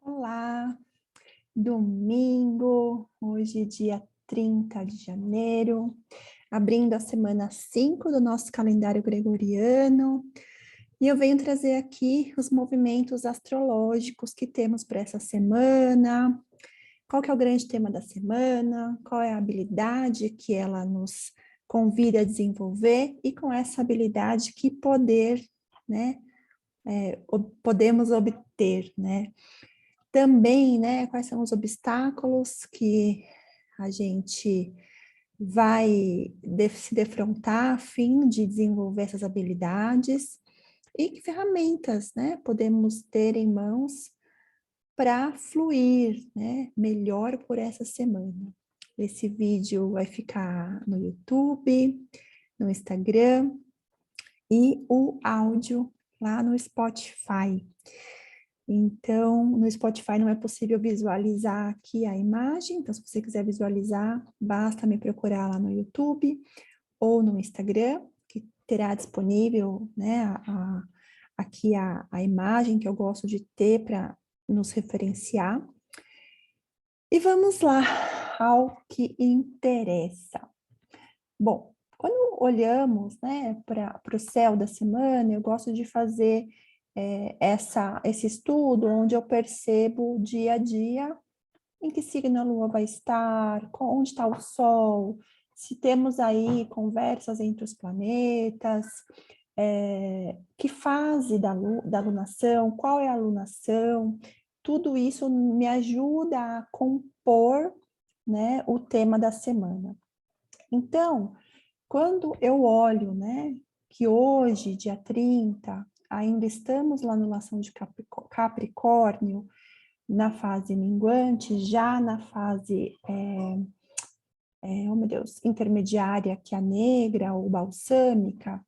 Olá, domingo, hoje dia 30 de janeiro, abrindo a semana 5 do nosso calendário gregoriano, e eu venho trazer aqui os movimentos astrológicos que temos para essa semana, qual que é o grande tema da semana, qual é a habilidade que ela nos convida a desenvolver, e com essa habilidade que poder, né, podemos obter, né? Também, né, quais são os obstáculos que a gente vai se defrontar a fim de desenvolver essas habilidades e que ferramentas, né, podemos ter em mãos para fluir, né, melhor por essa semana. Esse vídeo vai ficar no YouTube, no Instagram e o áudio lá no Spotify. Então, no Spotify não é possível visualizar aqui a imagem, então se você quiser visualizar, basta me procurar lá no YouTube ou no Instagram, que terá disponível, né, aqui a imagem que eu gosto de ter para nos referenciar. E vamos lá ao que interessa. Bom, quando olhamos, né, para o céu da semana, eu gosto de fazer esse estudo onde eu percebo dia a dia em que signo a Lua vai estar, onde está o Sol, se temos aí conversas entre os planetas, que fase da lunação, qual é a lunação, tudo isso me ajuda a compor, né, o tema da semana. Então, quando eu olho, né, que hoje, dia 30, ainda estamos lá no lação de Capricórnio, na fase minguante, já na fase, oh meu Deus, intermediária, que é a negra ou balsâmica.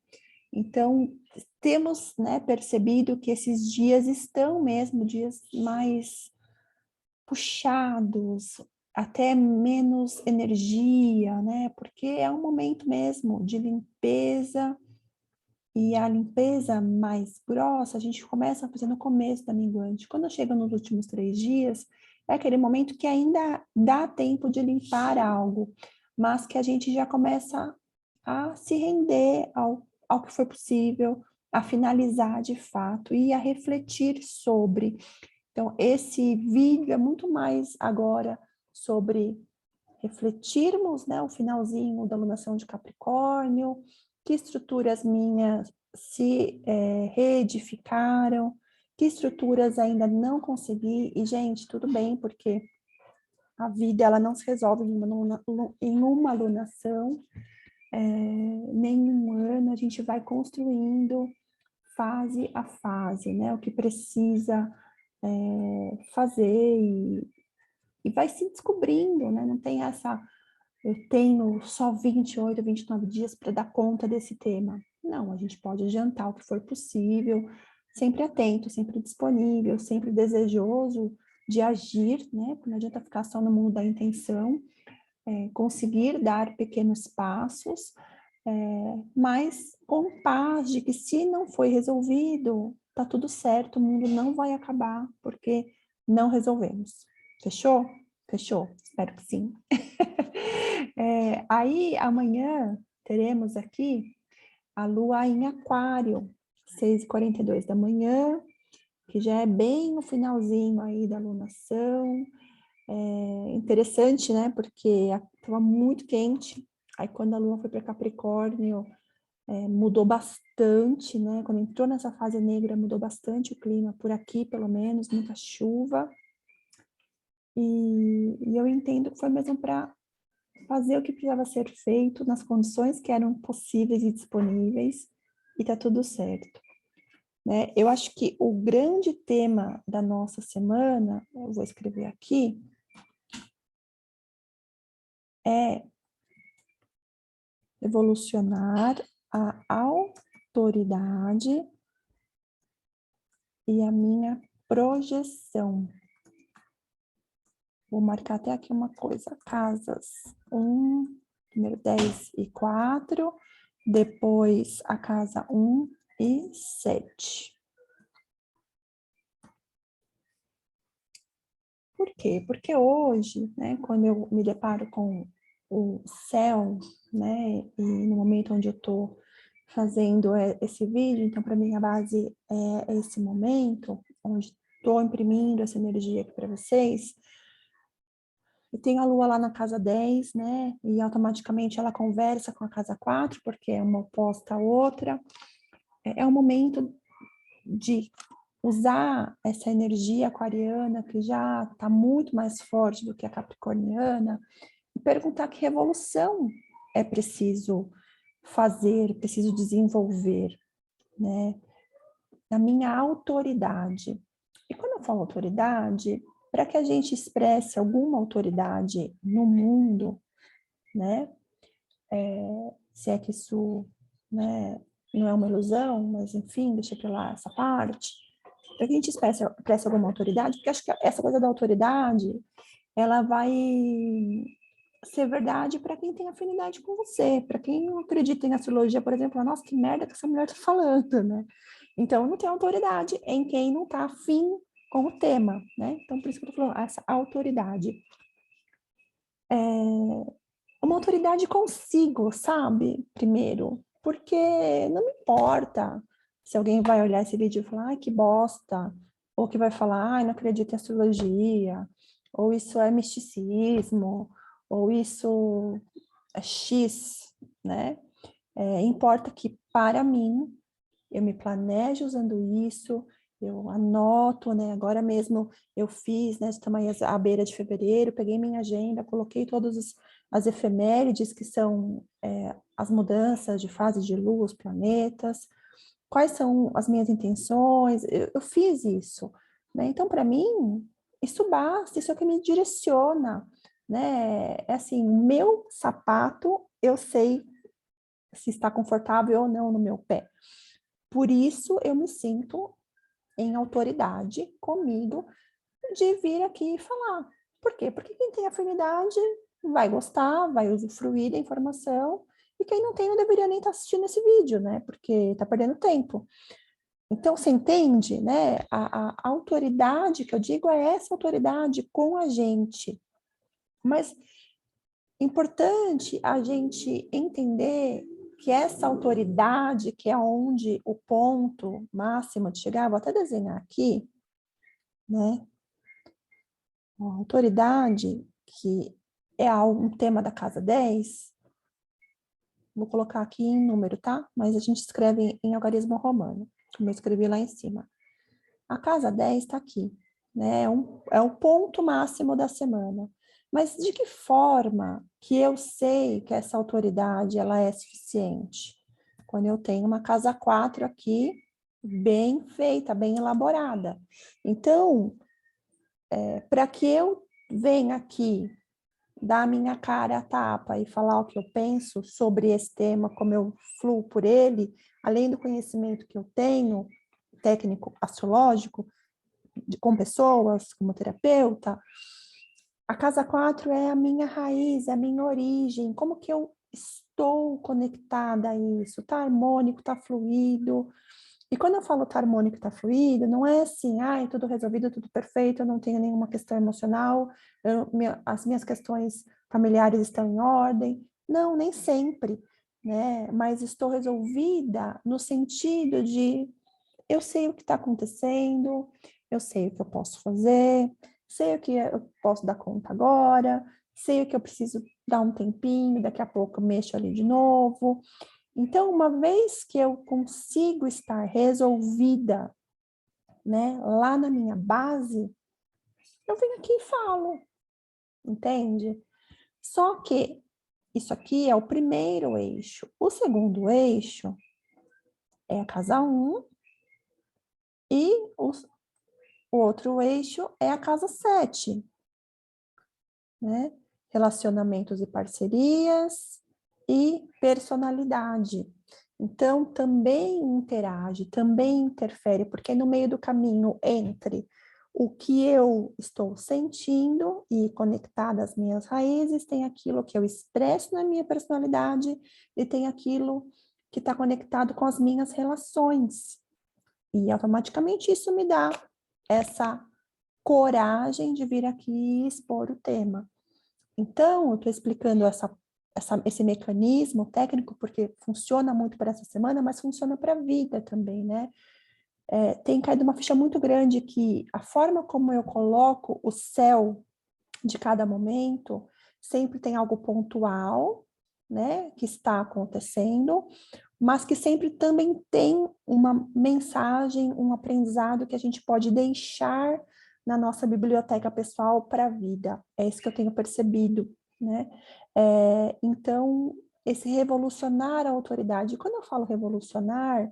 Então, temos, né, percebido que esses dias estão mesmo dias mais puxados, até menos energia, né? Porque é um momento mesmo de limpeza, e a limpeza mais grossa a gente começa a fazer no começo da minguante. Quando chega nos últimos 3 dias, é aquele momento que ainda dá tempo de limpar algo, mas que a gente já começa a se render ao que foi possível, a finalizar de fato e a refletir sobre. Então, esse vídeo é muito mais agora sobre refletirmos, né, o finalzinho da alunação de Capricórnio, que estruturas minhas se reedificaram, que estruturas ainda não consegui, e gente, tudo bem, porque a vida ela não se resolve em uma alunação, nem em um ano, a gente vai construindo fase a fase, né, o que precisa fazer e vai se descobrindo, né, não tem essa eu tenho só 28, 29 dias para dar conta desse tema. Não, a gente pode adiantar o que for possível, sempre atento, sempre disponível, sempre desejoso de agir, né? Não adianta ficar só no mundo da intenção, conseguir dar pequenos passos, mas com paz de que se não foi resolvido, tá tudo certo, o mundo não vai acabar, porque não resolvemos. Fechou? Fechou, espero que sim. Aí, amanhã, teremos aqui a Lua em Aquário, 6h42 da manhã, que já é bem no finalzinho aí da lunação. Interessante, né? Porque estava muito quente. Aí, quando a Lua foi para Capricórnio, mudou bastante, né? Quando entrou nessa fase negra, mudou bastante o clima, por aqui, pelo menos, muita chuva. E eu entendo que foi mesmo para fazer o que precisava ser feito nas condições que eram possíveis e disponíveis, e tá tudo certo, né? Eu acho que o grande tema da nossa semana, eu vou escrever aqui, é evolucionar a autoridade e a minha projeção. Vou marcar até aqui uma coisa, casas 1, número 10 e 4, depois a casa 1 e 7. quê? Porque hoje, né, quando eu me deparo com o céu, né, e no momento onde eu estou fazendo esse vídeo, então para mim a base é esse momento, onde estou imprimindo essa energia aqui para vocês. Eu tenho a lua lá na casa 10, né, e automaticamente ela conversa com a casa 4, porque é uma oposta à outra. É um momento de usar essa energia aquariana, que já está muito mais forte do que a capricorniana, e perguntar que revolução é preciso fazer, preciso desenvolver, né? Na minha autoridade. E quando eu falo autoridade, para que a gente expresse alguma autoridade no mundo, né? Se é que isso, né, não é uma ilusão, mas enfim, deixa para lá essa parte. Para que a gente expresse alguma autoridade, porque acho que essa coisa da autoridade, ela vai ser verdade para quem tem afinidade com você, para quem não acredita em astrologia, por exemplo, nossa, que merda que essa mulher está falando, né? Então, não tem autoridade em quem não está afim com o tema, né? Então, por isso que eu tô falando, essa autoridade. Uma autoridade consigo, sabe? Primeiro, porque não me importa se alguém vai olhar esse vídeo e falar, ai, que bosta, ou que vai falar, ai, não acredito em astrologia, ou isso é misticismo, ou isso é X, né? Importa que, para mim, eu me planejo usando isso, eu anoto, né? Agora mesmo eu fiz, né? Estamos à beira de fevereiro, peguei minha agenda, coloquei todas as efemérides, que são as mudanças de fase de lua, os planetas, quais são as minhas intenções, eu fiz isso, né? Então, para mim, isso basta, isso é o que me direciona, né? É assim, meu sapato, eu sei se está confortável ou não no meu pé. Por isso, eu me sinto em autoridade comigo de vir aqui e falar. Por quê? Porque quem tem afinidade vai gostar, vai usufruir da informação, e quem não tem não deveria nem estar assistindo esse vídeo, né? Porque está perdendo tempo. Então, você entende, né? A autoridade que eu digo é essa autoridade com a gente. Mas importante a gente entender que essa autoridade, que é onde o ponto máximo de chegar, vou até desenhar aqui, né? A autoridade, que é um tema da casa 10, vou colocar aqui em número, tá? Mas a gente escreve em algarismo romano, como eu escrevi lá em cima. A casa 10 está aqui, né? É o ponto máximo da semana. Mas de que forma que eu sei que essa autoridade ela é suficiente? Quando eu tenho uma casa 4 aqui, bem feita, bem elaborada. Então, para que eu venha aqui dar a minha cara a tapa e falar o que eu penso sobre esse tema, como eu fluo por ele, além do conhecimento que eu tenho, técnico astrológico, com pessoas, como terapeuta, a casa 4 é a minha raiz, é a minha origem, como que eu estou conectada a isso, tá harmônico, tá fluido. E quando eu falo tá harmônico, tá fluido, não é assim, ai, tudo resolvido, tudo perfeito, eu não tenho nenhuma questão emocional, as minhas questões familiares estão em ordem. Não, nem sempre, né? Mas estou resolvida no sentido de eu sei o que está acontecendo, eu sei o que eu posso fazer, sei o que eu posso dar conta agora, sei o que eu preciso dar um tempinho, daqui a pouco eu mexo ali de novo. Então, uma vez que eu consigo estar resolvida, né, lá na minha base, eu venho aqui e falo, entende? Só que isso aqui é o primeiro eixo. O segundo eixo é a casa 1 e o outro eixo é a casa 7, né? Relacionamentos e parcerias e personalidade. Então, também interage, também interfere, porque no meio do caminho entre o que eu estou sentindo e conectada às minhas raízes, tem aquilo que eu expresso na minha personalidade e tem aquilo que está conectado com as minhas relações. E automaticamente isso me dá essa coragem de vir aqui e expor o tema. Então, eu estou explicando esse mecanismo técnico, porque funciona muito para essa semana, mas funciona para a vida também, né? Tem caído uma ficha muito grande que a forma como eu coloco o céu de cada momento sempre tem algo pontual, né, que está acontecendo, mas que sempre também tem uma mensagem, um aprendizado que a gente pode deixar na nossa biblioteca pessoal para a vida. É isso que eu tenho percebido, né? Então, esse revolucionar a autoridade, quando eu falo revolucionar,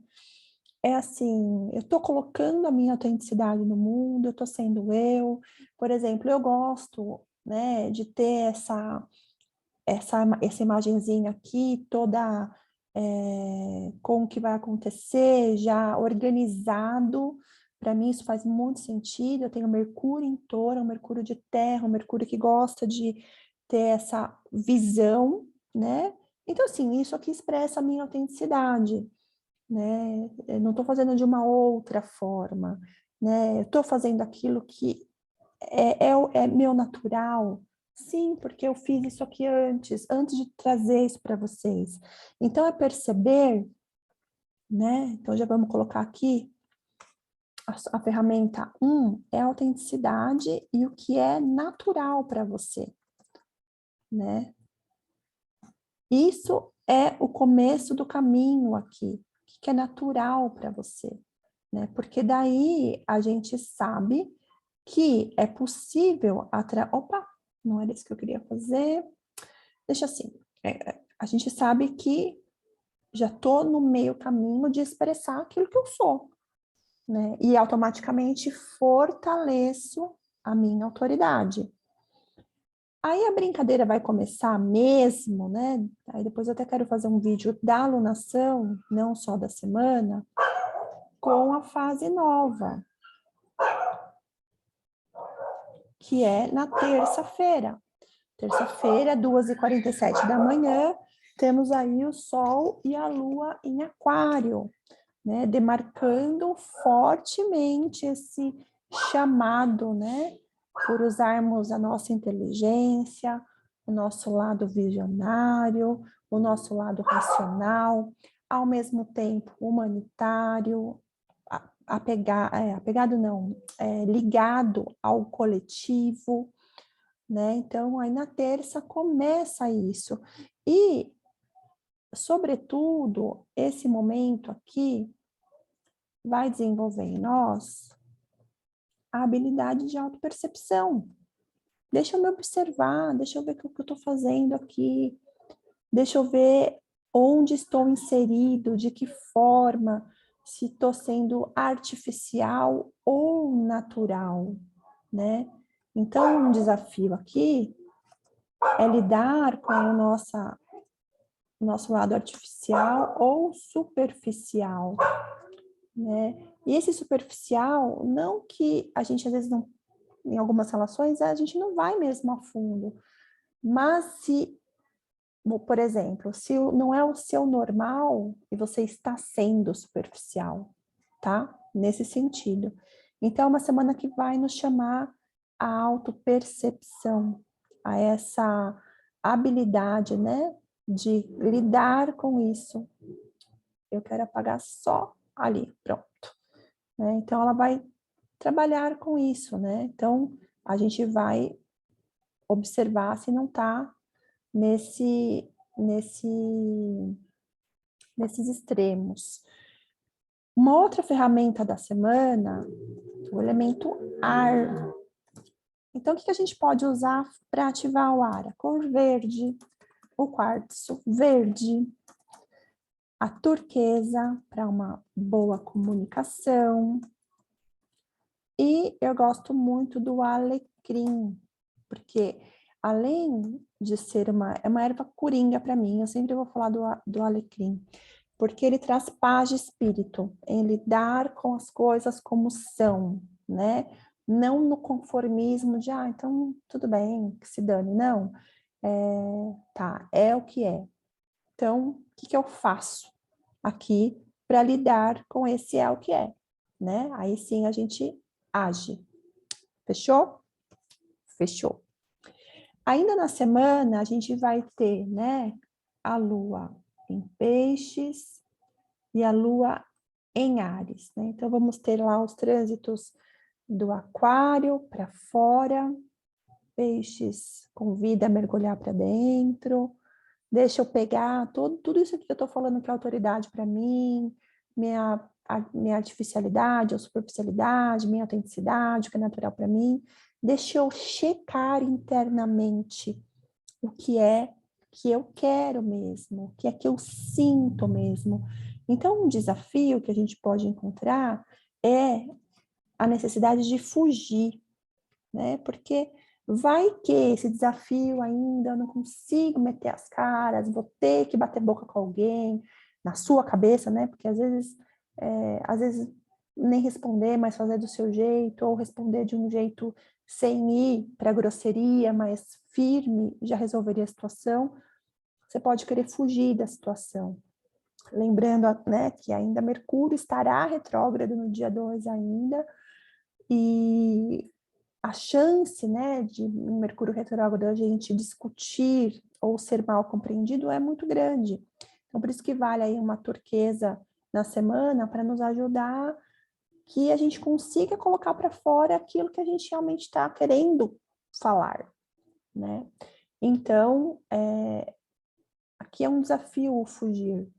é assim, eu estou colocando a minha autenticidade no mundo, eu estou sendo eu. Por exemplo, eu gosto, né, de ter essa imagenzinha aqui toda com o que vai acontecer, já organizado. Para mim isso faz muito sentido. Eu tenho Mercúrio em Touro, um Mercúrio de terra, um Mercúrio que gosta de ter essa visão, né? Então, assim, isso aqui expressa a minha autenticidade, né? Eu não estou fazendo de uma outra forma, né? Eu estou fazendo aquilo que é meu natural. Sim, porque eu fiz isso aqui antes de trazer isso para vocês. Então, é perceber, né? Então, já vamos colocar aqui a ferramenta 1 é a autenticidade e o que é natural para você, né? Isso é o começo do caminho aqui, o que é natural para você, né? Porque daí a gente sabe que é possível Opa, não era isso que eu queria fazer. Deixa assim. A gente sabe que já estou no meio caminho de expressar aquilo que eu sou, né? E automaticamente fortaleço a minha autoridade. Aí a brincadeira vai começar mesmo, né? Aí depois eu até quero fazer um vídeo da alunação, não só da semana, com a fase nova, que é na terça-feira. Terça-feira, 2h47 da manhã, temos aí o Sol e a Lua em Aquário, né? Demarcando fortemente esse chamado, né? Por usarmos a nossa inteligência, o nosso lado visionário, o nosso lado racional, ao mesmo tempo humanitário, apegado não, ligado ao coletivo, né? Então, aí na terça começa isso. E, sobretudo, esse momento aqui vai desenvolver em nós a habilidade de autopercepção. Deixa eu me observar, deixa eu ver o que eu estou fazendo aqui, deixa eu ver onde estou inserido, de que forma, se estou sendo artificial ou natural, né? Então, um desafio aqui é lidar com o nosso lado artificial ou superficial, né? E esse superficial, não que a gente às vezes não, em algumas relações, a gente não vai mesmo a fundo, mas se, por exemplo, se não é o seu normal e você está sendo superficial, tá? Nesse sentido. Então, é uma semana que vai nos chamar a autopercepção, a essa habilidade, né, de lidar com isso. Eu quero apagar só ali, pronto. Né? Então, ela vai trabalhar com isso, né? Então, a gente vai observar se não está nesses extremos. Uma outra ferramenta da semana, o elemento ar. Então, o que a gente pode usar para ativar o ar? A cor verde, o quartzo verde, a turquesa para uma boa comunicação. E eu gosto muito do alecrim, porque além de ser é uma erva coringa para mim, eu sempre vou falar do alecrim, porque ele traz paz de espírito, em lidar com as coisas como são, né? Não no conformismo de, então tudo bem, que se dane, não. Tá, é o que é. Então, o que eu faço aqui para lidar com esse é o que é, né? Aí sim a gente age. Fechou? Fechou. Ainda na semana, a gente vai ter, né, a Lua em Peixes e a Lua em Áries, né? Então, vamos ter lá os trânsitos do Aquário para fora, Peixes convida a mergulhar para dentro, deixa eu pegar tudo isso que eu estou falando que é autoridade para mim, minha artificialidade ou superficialidade, minha autenticidade, o que é natural para mim, deixa eu checar internamente o que é que eu quero mesmo, o que é que eu sinto mesmo. Então, um desafio que a gente pode encontrar é a necessidade de fugir, né? Porque vai que esse desafio ainda eu não consigo meter as caras, vou ter que bater boca com alguém, na sua cabeça, né? Porque às vezes nem responder, mas fazer do seu jeito, ou responder de um jeito sem ir para a grosseria, mas firme, já resolveria a situação. Você pode querer fugir da situação. Lembrando, né, que ainda Mercúrio estará retrógrado no dia 2 ainda, e a chance, né, de em Mercúrio retrógrado a gente discutir ou ser mal compreendido é muito grande. Então, por isso que vale aí uma turquesa na semana para nos ajudar que a gente consiga colocar para fora aquilo que a gente realmente está querendo falar, né? Então, aqui é um desafio fugir,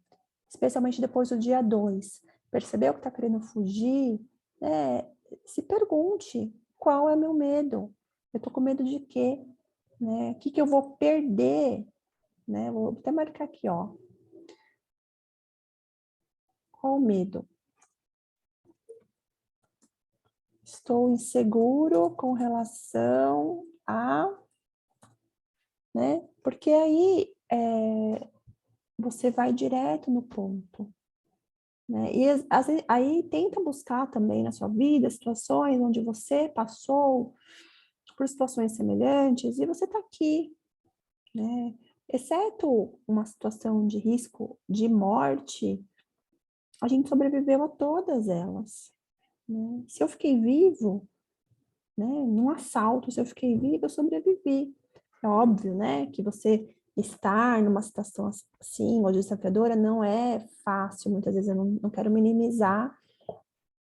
especialmente depois do dia 2. Percebeu que está querendo fugir? Né? Se pergunte, qual é meu medo? Eu estou com medo de quê? Né? O que eu vou perder? Né? Vou até marcar aqui, ó. Qual o medo? Estou inseguro com relação a... Né? Porque aí você vai direto no ponto. Né? E aí tenta buscar também na sua vida situações onde você passou por situações semelhantes e você está aqui, né? Exceto uma situação de risco de morte, a gente sobreviveu a todas elas, né? Se eu fiquei vivo, né, num assalto, se eu fiquei vivo, eu sobrevivi. É óbvio, né, que você estar numa situação assim, ou desafiadora, não é fácil, muitas vezes eu não quero minimizar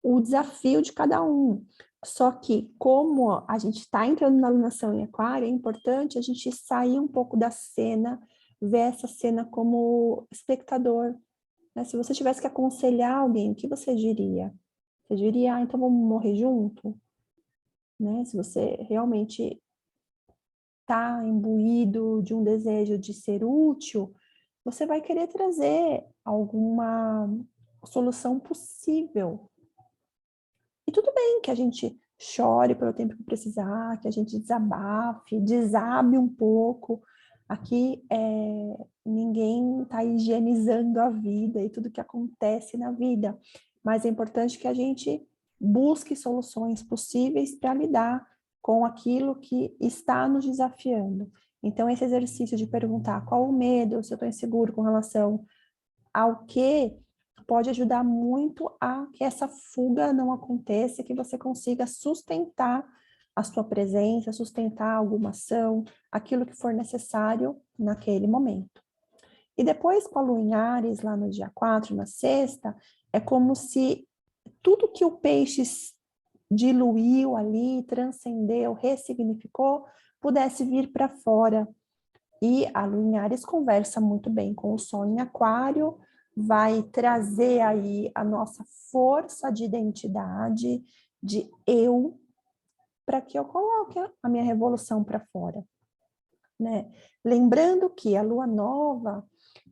o desafio de cada um. Só que, como a gente está entrando na alunação em aquário, é importante a gente sair um pouco da cena, ver essa cena como espectador. Né? Se você tivesse que aconselhar alguém, o que você diria? Você diria, então vamos morrer junto? Né? Se você realmente está imbuído de um desejo de ser útil, você vai querer trazer alguma solução possível. E tudo bem que a gente chore pelo tempo que precisar, que a gente desabafe, desabe um pouco. Aqui ninguém está higienizando a vida e tudo que acontece na vida, mas é importante que a gente busque soluções possíveis para lidar com aquilo que está nos desafiando. Então, esse exercício de perguntar qual o medo, se eu estou inseguro com relação ao que pode ajudar muito a que essa fuga não aconteça, que você consiga sustentar a sua presença, sustentar alguma ação, aquilo que for necessário naquele momento. E depois, com a Lua em Áries, lá no dia 4, na sexta, é como se tudo que o Peixes diluiu ali, transcendeu, ressignificou, pudesse vir para fora. E a Lua em Áries conversa muito bem com o Sol em Aquário, vai trazer aí a nossa força de identidade, de eu, para que eu coloque a minha revolução para fora. Né? Lembrando que a Lua Nova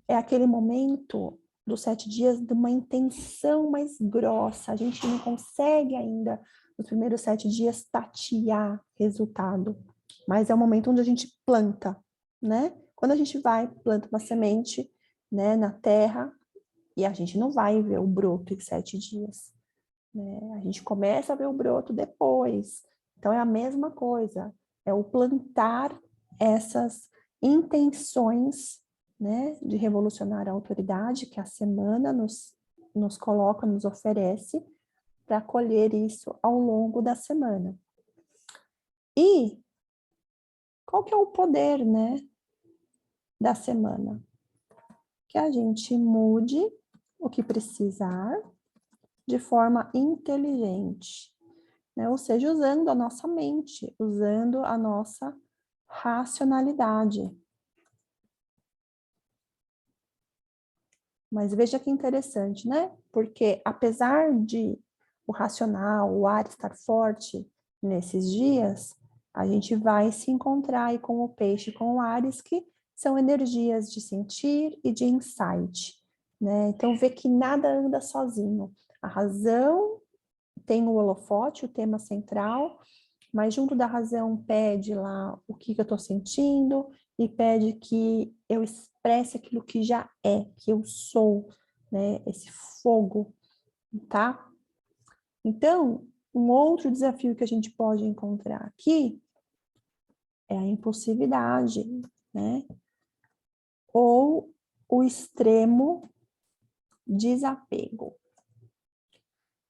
é aquele momento dos 7 dias de uma intenção mais grossa. A gente não consegue ainda, nos primeiros 7 dias, tatear resultado. Mas é o momento onde a gente planta, né? Quando a gente vai, planta uma semente, né, na terra, e a gente não vai ver o broto em 7 dias. Né? A gente começa a ver o broto depois. Então, é a mesma coisa. É o plantar essas intenções, né, de revolucionar a autoridade que a semana nos coloca, nos oferece, para colher isso ao longo da semana. E qual que é o poder, né, da semana? Que a gente mude o que precisar de forma inteligente, né? Ou seja, usando a nossa mente, usando a nossa racionalidade. Mas veja que interessante, né? Porque apesar de o racional, o ar estar forte nesses dias, a gente vai se encontrar aí com o peixe, com o Áries, que são energias de sentir e de insight, né? Então vê que nada anda sozinho. A razão tem o holofote, o tema central, mas junto da razão pede lá o que eu estou sentindo e pede que eu expresse aquilo que já é, que eu sou, né? Esse fogo, tá? Então, um outro desafio que a gente pode encontrar aqui é a impulsividade, né? Ou o extremo desapego.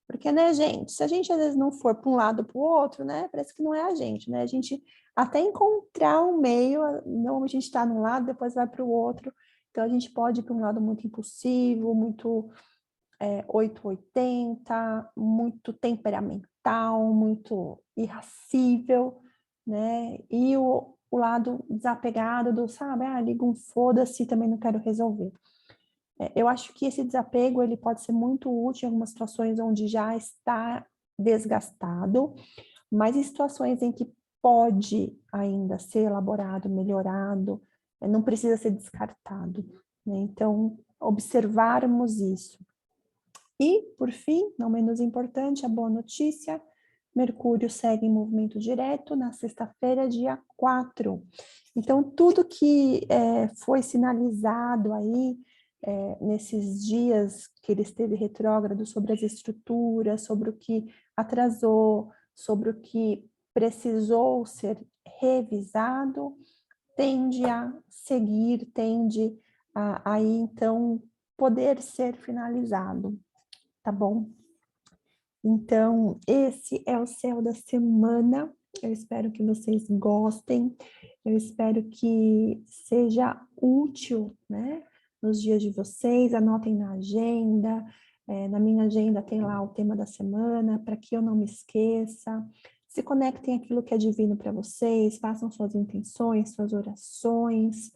Porque, né, gente, se a gente às vezes não for para um lado para o outro, né, parece que não é a gente, né? A gente até encontrar um meio, não a gente está num lado, depois vai para o outro. Então, a gente pode ir para um lado muito impulsivo, muito 880, muito temperamental, muito irascível, né? E o lado desapegado do, sabe, liga um foda-se, também não quero resolver. Eu acho que esse desapego ele pode ser muito útil em algumas situações onde já está desgastado, mas em situações em que pode ainda ser elaborado, melhorado, não precisa ser descartado, né? Então, observarmos isso. E, por fim, não menos importante, a boa notícia, Mercúrio segue em movimento direto na sexta-feira, dia 4. Então, tudo que foi sinalizado aí nesses dias que ele esteve retrógrado sobre as estruturas, sobre o que atrasou, sobre o que precisou ser revisado, tende a seguir, tende a aí, então, poder ser finalizado, tá bom? Então, esse é o céu da semana. Eu espero que vocês gostem. Eu espero que seja útil, né? Nos dias de vocês. Anotem na agenda. Na minha agenda tem lá o tema da semana, para que eu não me esqueça. Se conectem àquilo que é divino para vocês. Façam suas intenções, suas orações.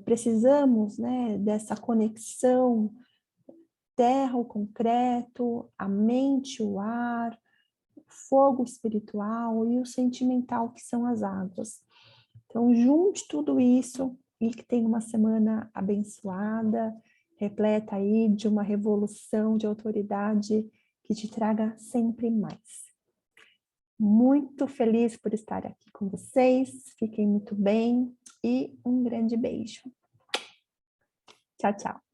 Precisamos, né, dessa conexão terra, o concreto, a mente, o ar, o fogo espiritual e o sentimental, que são as águas. Então, junte tudo isso e que tenha uma semana abençoada, repleta aí de uma revolução de autoridade que te traga sempre mais. Muito feliz por estar aqui com vocês, fiquem muito bem e um grande beijo. Tchau, tchau.